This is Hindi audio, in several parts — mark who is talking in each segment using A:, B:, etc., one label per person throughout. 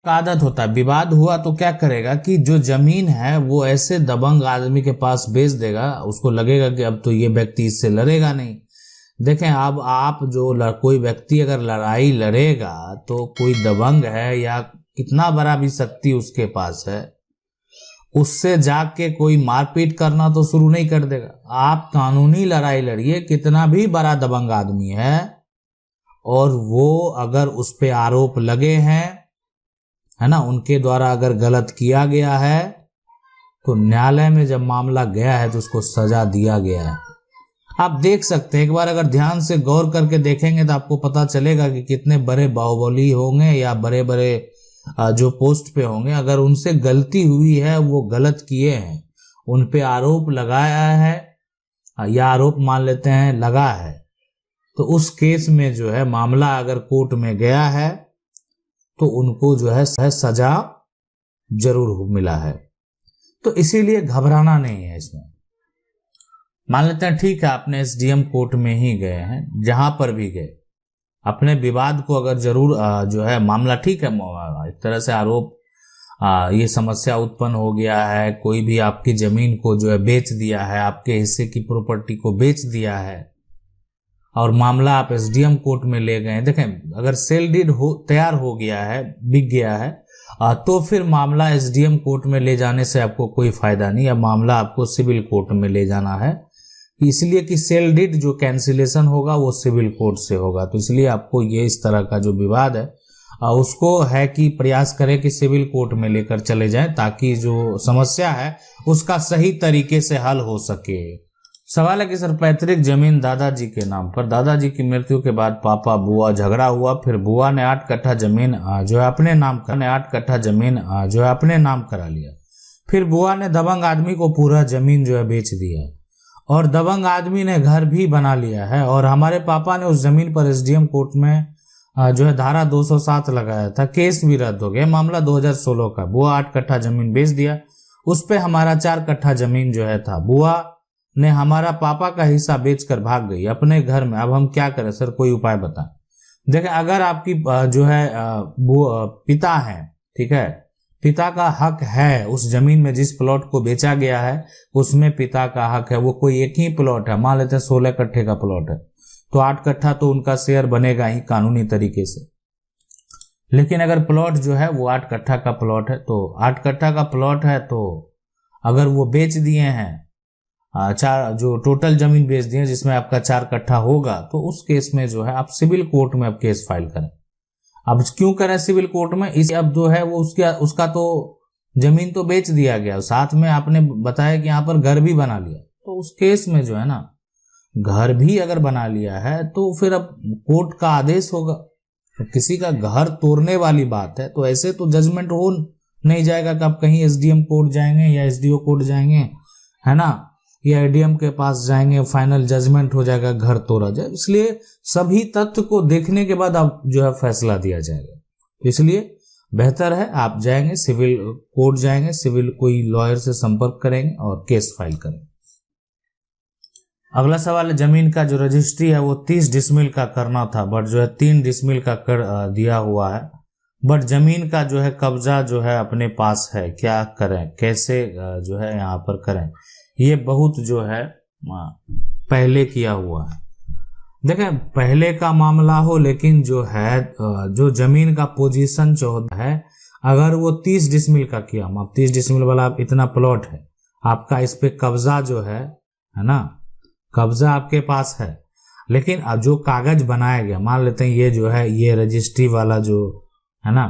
A: का आदत होता है, विवाद हुआ तो क्या करेगा कि जो जमीन है वो ऐसे दबंग आदमी के पास बेच देगा, उसको लगेगा कि अब तो ये व्यक्ति इससे लड़ेगा नहीं। देखें, अब आप जो कोई व्यक्ति अगर लड़ाई लड़ेगा तो कोई दबंग है या कितना बड़ा भी शक्ति उसके पास है, उससे जाके कोई मारपीट करना तो शुरू नहीं कर देगा। आप कानूनी लड़ाई लड़िए, कितना भी बड़ा दबंग आदमी है, और वो अगर उस पे आरोप लगे हैं, है ना, उनके द्वारा अगर गलत किया गया है, तो न्यायालय में जब मामला गया है तो उसको सजा दिया गया है। आप देख सकते हैं, एक बार अगर ध्यान से गौर करके देखेंगे तो आपको पता चलेगा कि कितने बड़े बाहुबली होंगे या बड़े बड़े जो पोस्ट पे होंगे, अगर उनसे गलती हुई है, वो गलत किए हैं, उन पे आरोप लगाया है या आरोप मान लेते हैं लगा है, तो उस केस में जो है मामला अगर कोर्ट में गया है तो उनको जो है सजा जरूर मिला है। तो इसीलिए घबराना नहीं है इसमें। मान लेते हैं ठीक है, आपने एसडीएम कोर्ट में ही गए हैं, जहां पर भी गए अपने विवाद को अगर जरूर जो है मामला ठीक है, एक तरह से आरोप ये समस्या उत्पन्न हो गया है, कोई भी आपकी जमीन को जो है बेच दिया है, आपके हिस्से की प्रॉपर्टी को बेच दिया है, और मामला आप एसडीएम कोर्ट में ले गए। देखें, अगर सेल डीड तैयार हो गया है, बिक गया है, तो फिर मामला एसडीएम कोर्ट में ले जाने से आपको कोई फायदा नहीं है, मामला आपको सिविल कोर्ट में ले जाना है, इसलिए कि सेल डीड जो कैंसिलेशन होगा वो सिविल कोर्ट से होगा। तो इसलिए आपको ये इस तरह का जो विवाद है उसको है कि प्रयास करें कि सिविल कोर्ट में लेकर चले जाएं, ताकि जो समस्या है उसका सही तरीके से हल हो सके। सवाल है कि सर पैतृक जमीन दादाजी के नाम पर, दादाजी की मृत्यु के बाद पापा बुआ झगड़ा हुआ, फिर बुआ ने 8 कट्ठा जमीन जो है अपने नाम करा लिया, फिर बुआ ने दबंग आदमी को पूरा जमीन जो है बेच दिया, और दबंग आदमी ने घर भी बना लिया है, और हमारे पापा ने उस जमीन पर एसडीएम कोर्ट में जो है धारा 207 लगाया था, केस भी रद्द हो गया, मामला 2016 का। बुआ 8 कट्ठा जमीन बेच दिया, उस पे हमारा 4 कट्ठा जमीन जो है था, बुआ ने हमारा पापा का हिस्सा बेचकर भाग गई अपने घर में। अब हम क्या करें सर, कोई उपाय बताएं। देखें, अगर आपकी जो है पिता है, ठीक है, पिता का हक है उस जमीन में, जिस प्लॉट को बेचा गया है उसमें पिता का हक है, वो कोई एक ही प्लॉट है, मान लेते हैं 16 कट्ठे का प्लॉट है, तो 8 कट्ठा तो उनका शेयर बनेगा ही कानूनी तरीके से। लेकिन अगर प्लॉट जो है वो 8 कट्ठा का प्लॉट है, तो 8 कट्ठा का प्लॉट है, तो अगर वो बेच दिए हैं, जो टोटल जमीन बेच दिए जिसमें आपका 4 कट्ठा होगा, तो उस केस में जो है आप सिविल कोर्ट में अब केस फाइल करें। अब क्यों करें सिविल कोर्ट में, इस अब जो है वो उसका तो जमीन तो बेच दिया गया, साथ में आपने बताया कि यहाँ पर घर भी बना लिया, तो उस केस में जो है ना, घर भी अगर बना लिया है तो फिर अब कोर्ट का आदेश होगा। तो किसी का घर तोड़ने वाली बात है, तो ऐसे तो जजमेंट हो नहीं जाएगा कि आप कहीं एसडीएम कोर्ट जाएंगे या एसडीओ कोर्ट जाएंगे, है ना, या एडीएम के पास जाएंगे, फाइनल जजमेंट हो जाएगा, घर तोड़ा जाए। इसलिए सभी तथ्य को देखने के बाद आप जो है फैसला दिया जाएगा। तो इसलिए बेहतर है आप जाएंगे सिविल कोर्ट, जाएंगे सिविल कोई लॉयर से संपर्क करेंगे और केस फाइल करेंगे। अगला सवाल है, जमीन का जो रजिस्ट्री है वो 30 डिसमिल का करना था, बट जो है 3 डिसमिल का कर दिया हुआ है, बट जमीन का जो है कब्जा जो है अपने पास है, क्या करें, कैसे जो है यहाँ पर करें। ये बहुत जो है पहले किया हुआ है। देखें, पहले का मामला हो, लेकिन जो है जो जमीन का पोजीशन 14 है, अगर वो 30 डिसमिल का किया, 30 डिसमिल वाला इतना प्लॉट है आपका, इस पे कब्जा जो है ना, कब्जा आपके पास है, लेकिन अब जो कागज बनाया गया, मान लेते हैं ये जो है ये रजिस्ट्री वाला जो है ना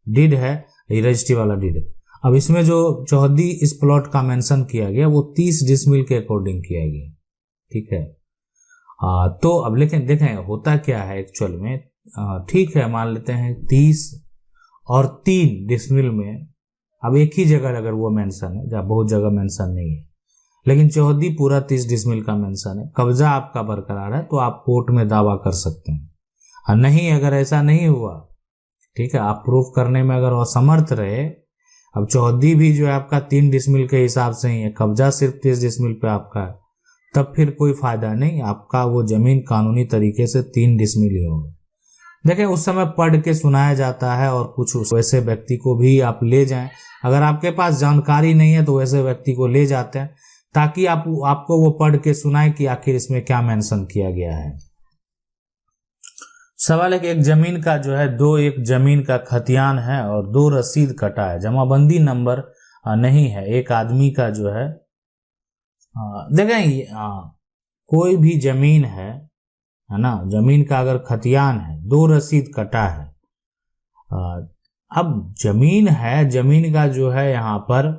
A: डीड है, ये रजिस्ट्री वाला डीड है। अब इसमें जो चौहदी इस प्लॉट का मेंशन किया गया वो 30 डिसमिल के अकॉर्डिंग किया गया, ठीक है। तो अब लेकिन देखें होता क्या है एक्चुअल में, ठीक है मान लेते हैं 30 और 3 डिसमिल में, अब एक ही जगह अगर वो मेंशन है, जहाँ बहुत जगह मेंशन नहीं है, लेकिन चौहदी पूरा 30 डिसमिल का मेंशन है, कब्जा आपका बरकरार है, तो आप कोर्ट में दावा कर सकते हैं। नहीं, अगर ऐसा नहीं हुआ, ठीक है, आप प्रूफ करने में अगर असमर्थ रहे, अब चौहदी भी जो है आपका 3 डिसमिल के हिसाब से ही है, कब्जा सिर्फ 30 डिसमिल पे आपका है, तब फिर कोई फायदा नहीं, आपका वो जमीन कानूनी तरीके से 3 डिसमिल ही होगा। देखें उस समय पढ़ के सुनाया जाता है, और कुछ वैसे व्यक्ति को भी आप ले जाएं, अगर आपके पास जानकारी नहीं है तो वैसे व्यक्ति को ले जाते हैं ताकि आपको वो पढ़ के सुनाए कि आखिर इसमें क्या मेंशन किया गया है। सवाल है कि एक जमीन का जो है एक जमीन का खतियान है और 2 रसीद कटा है, जमाबंदी नंबर नहीं है, एक आदमी का जो है देखें कोई भी जमीन है ना, जमीन का अगर खतियान है, 2 रसीद कटा है, अब जमीन है, जमीन का जो है यहाँ पर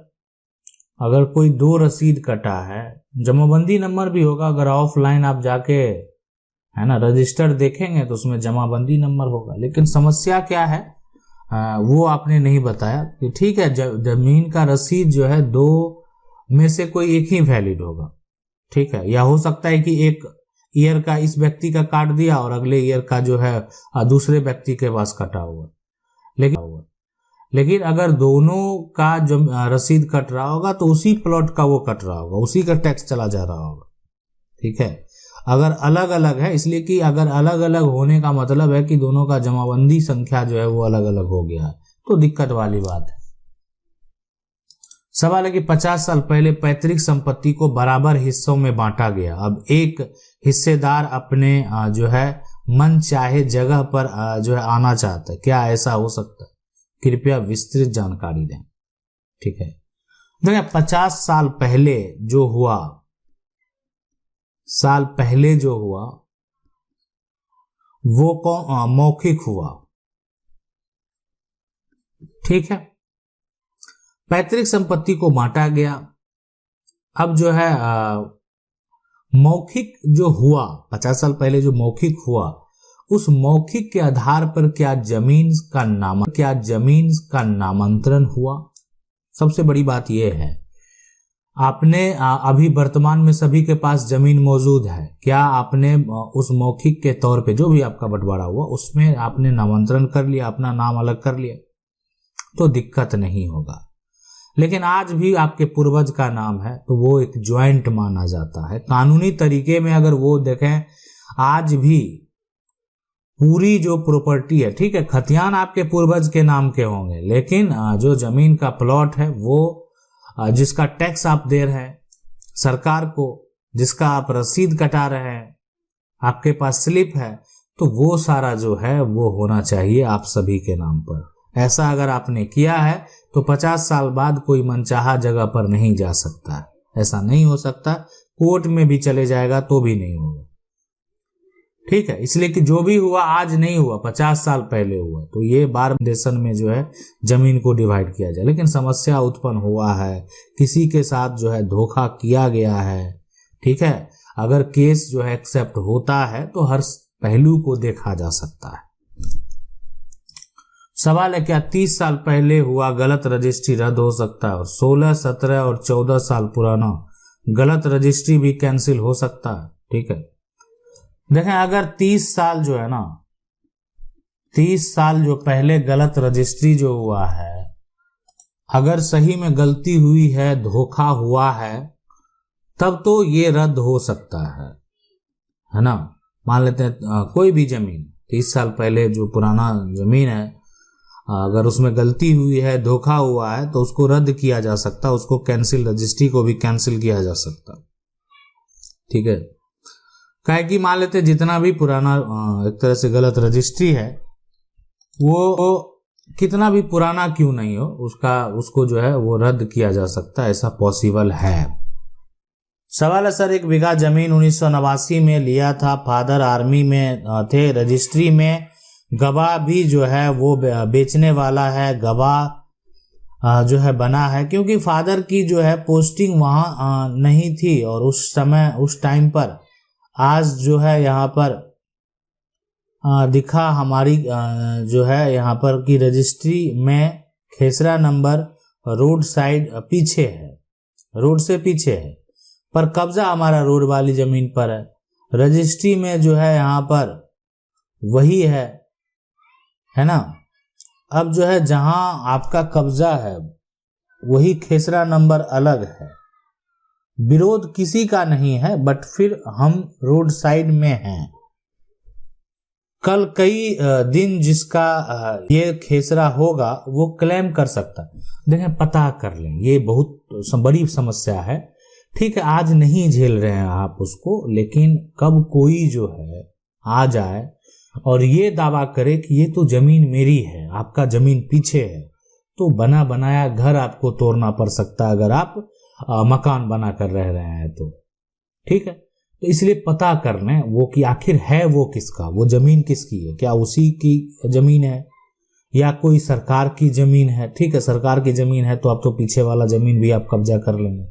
A: अगर कोई 2 रसीद कटा है, जमाबंदी नंबर भी होगा, अगर ऑफलाइन आप जाके है ना रजिस्टर देखेंगे तो उसमें जमाबंदी नंबर होगा। लेकिन समस्या क्या है वो आपने नहीं बताया कि ठीक है जमीन का रसीद जो है 2 में से कोई एक ही वैलिड होगा, ठीक है, या हो सकता है कि एक ईयर का इस व्यक्ति का काट दिया और अगले ईयर का जो है दूसरे व्यक्ति के पास कटा हुआ, लेकिन अगर दोनों का जो रसीद कट रहा होगा तो उसी प्लॉट का वो कट रहा होगा, उसी का टैक्स चला जा रहा होगा, ठीक है। अगर अलग अलग है, इसलिए कि अगर अलग अलग होने का मतलब है कि दोनों का जमाबंदी संख्या जो है वो अलग अलग हो गया है, तो दिक्कत वाली बात है। सवाल है कि 50 साल पहले पैतृक संपत्ति को बराबर हिस्सों में बांटा गया, अब एक हिस्सेदार अपने जो है मन चाहे जगह पर जो है आना चाहता है, क्या ऐसा हो सकता है? कृपया विस्तृत जानकारी दें, ठीक है। देखिए 50 साल पहले जो हुआ वो मौखिक हुआ, ठीक है। पैतृक संपत्ति को बांटा गया, अब जो है मौखिक जो हुआ 50 साल पहले जो मौखिक हुआ, उस मौखिक के आधार पर क्या जमीन का नामांतरण हुआ? सबसे बड़ी बात यह है, आपने अभी वर्तमान में सभी के पास जमीन मौजूद है, क्या आपने उस मौखिक के तौर पे जो भी आपका बंटवारा हुआ उसमें आपने नामांतरण कर लिया, अपना नाम अलग कर लिया, तो दिक्कत नहीं होगा। लेकिन आज भी आपके पूर्वज का नाम है तो वो एक ज्वाइंट माना जाता है। कानूनी तरीके में अगर वो देखें, आज भी पूरी जो प्रॉपर्टी है, ठीक है, खतियान आपके पूर्वज के नाम के होंगे, लेकिन जो जमीन का प्लॉट है वो जिसका टैक्स आप दे रहे हैं सरकार को, जिसका आप रसीद कटा रहे हैं, आपके पास स्लिप है, तो वो सारा जो है वो होना चाहिए आप सभी के नाम पर। ऐसा अगर आपने किया है तो 50 साल बाद कोई मनचाहा जगह पर नहीं जा सकता है, ऐसा नहीं हो सकता, कोर्ट में भी चले जाएगा तो भी नहीं होगा, ठीक है। इसलिए कि जो भी हुआ आज नहीं हुआ, 50 साल पहले हुआ, तो ये बार देशन में जो है जमीन को डिवाइड किया जाए। लेकिन समस्या उत्पन्न हुआ है, किसी के साथ जो है धोखा किया गया है, ठीक है, अगर केस जो है एक्सेप्ट होता है तो हर पहलू को देखा जा सकता है। सवाल है क्या 30 साल पहले हुआ गलत रजिस्ट्री रद्द हो सकता है और 16, 17 और 14 साल पुराना गलत रजिस्ट्री भी कैंसिल हो सकता है, ठीक है। देखें अगर 30 साल जो है ना, 30 साल जो पहले गलत रजिस्ट्री जो हुआ है, अगर सही में गलती हुई है, धोखा हुआ है, तब तो ये रद्द हो सकता है ना। मान लेते हैं कोई भी जमीन 30 साल पहले जो पुराना जमीन है, अगर उसमें गलती हुई है, धोखा हुआ है, तो उसको रद्द किया जा सकता है, उसको कैंसिल, रजिस्ट्री को भी कैंसिल किया जा सकता, ठीक है। काहे कि मान लेते जितना भी पुराना एक तरह से गलत रजिस्ट्री है, वो कितना भी पुराना क्यों नहीं हो, उसको जो है वो रद्द किया जा सकता है, ऐसा पॉसिबल है। सवाल है सर, 1 बीघा जमीन 1989 में लिया था, फादर आर्मी में थे, रजिस्ट्री में गवाह भी जो है वो बेचने वाला है, गवाह जो है बना है, क्योंकि फादर की जो है पोस्टिंग वहां नहीं थी और उस टाइम पर आज जो है यहाँ पर दिखा हमारी जो है यहाँ पर की रजिस्ट्री में खेसरा नंबर रोड साइड पीछे है, रोड से पीछे है, पर कब्जा हमारा रोड वाली जमीन पर है। रजिस्ट्री में जो है यहाँ पर वही है ना। अब जो है जहां आपका कब्जा है वही खेसरा नंबर अलग है, विरोध किसी का नहीं है, बट फिर हम रोड साइड में हैं, कल कई दिन जिसका ये खेसरा होगा वो क्लेम कर सकता है। देखें, पता कर लें, ये बहुत बड़ी समस्या है। ठीक है, आज नहीं झेल रहे हैं आप उसको, लेकिन कब कोई जो है आ जाए और ये दावा करे कि ये तो जमीन मेरी है, आपका जमीन पीछे है, तो बना बनाया घर आपको तोड़ना पड़ सकता है अगर आप मकान बना कर रह रहे हैं तो। ठीक है, तो इसलिए पता कर लें वो कि आखिर है वो किसका, वो जमीन किसकी है, क्या उसी की जमीन है या कोई सरकार की जमीन है। ठीक है, सरकार की जमीन है तो अब तो पीछे वाला जमीन भी आप कब्जा कर लेंगे।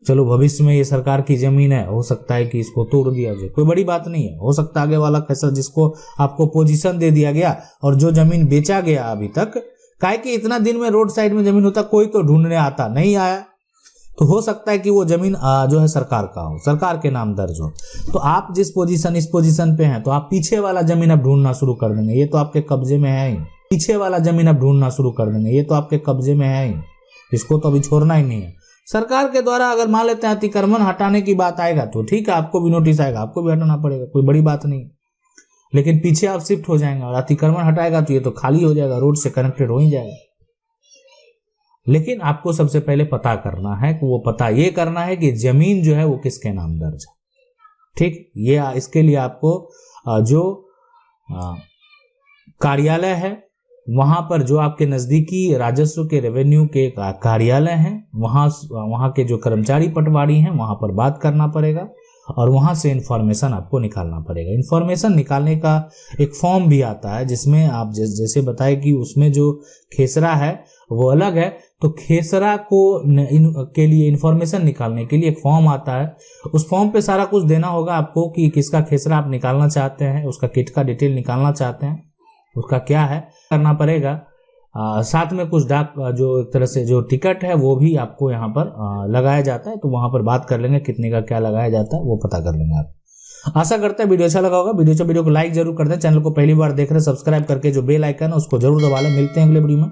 A: चलो, भविष्य में ये सरकार की जमीन है, हो सकता है कि इसको तोड़ दिया जाए, कोई बड़ी बात नहीं है। हो सकता है आगे वाला कैसा जिसको आपको पोजीशन दे दिया गया और जो जमीन बेचा गया अभी तक, काहे कि इतना दिन में रोड साइड में जमीन होता, कोई तो ढूंढने आता नहीं आया, तो हो सकता है कि वो जमीन जो है सरकार का हो, सरकार के नाम दर्ज हो। तो आप जिस पोजीशन इस पोजीशन पे हैं तो आप पीछे वाला जमीन अब ढूंढना शुरू कर देंगे, ये तो आपके कब्जे में है ही। पीछे वाला जमीन अब ढूंढना शुरू कर देंगे, ये तो आपके कब्जे में है ही, इसको तो अभी छोड़ना ही नहीं है। सरकार के द्वारा अगर मान लेते हैं अतिक्रमण हटाने की बात आएगा तो ठीक है, आपको भी नोटिस आएगा, आपको भी हटाना पड़ेगा, कोई बड़ी बात नहीं। लेकिन पीछे आप शिफ्ट हो जाएंगे और अतिक्रमण हटाएगा तो ये तो खाली हो जाएगा, रोड से कनेक्टेड हो ही जाएगा। लेकिन आपको सबसे पहले पता करना है कि वो पता ये करना है कि जमीन जो है वो किसके नाम दर्ज है। ठीक, ये इसके लिए आपको जो कार्यालय है वहां पर, जो आपके नजदीकी राजस्व के रेवेन्यू के कार्यालय हैं, वहां के जो कर्मचारी पटवारी हैं वहां पर बात करना पड़ेगा और वहां से इंफॉर्मेशन आपको निकालना पड़ेगा। इंफॉर्मेशन निकालने का एक फॉर्म भी आता है जिसमें आप जैसे बताए कि उसमें जो खेसरा है वो अलग है, तो खेसरा को के लिए इंफॉर्मेशन निकालने के लिए एक फॉर्म आता है। उस फॉर्म पे सारा कुछ देना होगा आपको कि किसका खेसरा आप निकालना चाहते हैं, उसका किट का डिटेल निकालना चाहते हैं, उसका क्या है करना पड़ेगा। साथ में कुछ डाक जो एक तरह से जो टिकट है वो भी आपको यहाँ पर लगाया जाता है, तो वहां पर बात कर लेंगे कितने का क्या लगाया जाता है, वो पता कर लेंगे आप। आशा करते हैं वीडियो अच्छा लगा होगा। वीडियो को लाइक जरूर कर दें, चैनल को पहली बार देख रहे हैं सब्सक्राइब करके जो बेल आइकन है उसको जरूर दबा लें। मिलते हैं अगले वीडियो में।